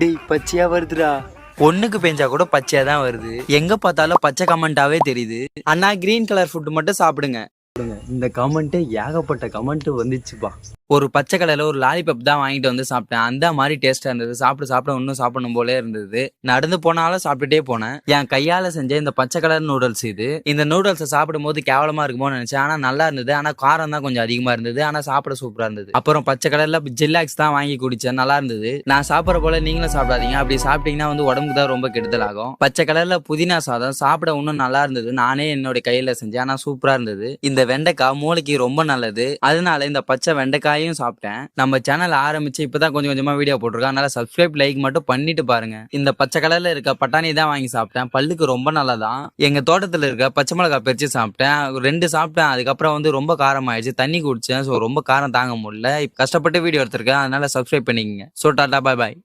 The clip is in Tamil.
டேய் பச்சையா வருதுடா. ஒண்ணுக்கு பெஞ்சா கூட பச்சையா தான் வருது. எங்க பார்த்தாலும் பச்சை கமெண்டாவே தெரியுது. அண்ணா கிரீன் கலர் ஃபுட் மட்டும் சாப்பிடுங்க. இந்த கமெண்ட்டே ஏகப்பட்ட கமெண்ட் வந்துச்சுப்பா. ஒரு பச்சை கலர்ல ஒரு லாலிபப் தான் வாங்கிட்டு வந்து சாப்பிட்டேன். அந்த மாதிரி டேஸ்டா இருந்தது. சாப்பிட இன்னும் சாப்பிடணும் போலே இருந்தது. நடந்து போனாலும் சாப்பிட்டுட்டே போனேன். என் கையால செஞ்ச இந்த பச்சை கலர் நூடுல்ஸ் இது. இந்த நூடுல்ஸை சாப்பிடும் போது கேவலமா இருக்குமோன்னு நினைச்சேன். ஆனா நல்லா இருந்தது. ஆனா காரம் தான் கொஞ்சம் அதிகமா இருந்தது. ஆனா சாப்பிட சூப்பரா இருந்தது. அப்புறம் பச்சை கலர்ல ஜில்லாக்ஸ் தான் வாங்கி குடிச்சேன். நல்லா இருந்தது. நான் சாப்பிட்ற போல நீங்களும் சாப்பிடாதீங்க. அப்படி சாப்பிட்டீங்கன்னா வந்து உடம்புக்கு தான் ரொம்ப கெடுதல் ஆகும். பச்சை கலர்ல புதினா சாதம் சாப்பிட இன்னும் நல்லா இருந்தது. நானே என்னோட கையில செஞ்சேன். ஆனா சூப்பரா இருந்தது. இந்த வெண்டைக்காய் மூளைக்கு ரொம்ப நல்லது. அதனால இந்த பச்சை வெண்டைக்காயும் சாப்பிட்டேன். நம்ம சேனல் ஆரம்பிச்சு இப்பதான் கொஞ்சம் கொஞ்சமா வீடியோ போட்டிருக்கோம். அதனால சப்ஸ்கிரைப் லைக் மட்டும் பண்ணிட்டு பாருங்க. இந்த பச்சை கலர்ல இருக்க பட்டாணி தான் வாங்கி சாப்பிட்டேன். பல்லுக்கு ரொம்ப நல்லதான். எங்க தோட்டத்துல இருக்க பச்சை மிளகாய் பறிச்சு சாப்பிட்டேன். 2 சாப்பிட்டேன். அதுக்கப்புறம் வந்து ரொம்ப காரம் ஆயிடுச்சு. தண்ணி குடிச்சேன். ஸோ ரொம்ப காரம் தாங்க முடியல. கஷ்டப்பட்டு வீடியோ எடுத்திருக்கேன். அதனால சப்ஸ்கிரைப் பண்ணிக்கங்க. ஸோ டாடா பாய் பாய்.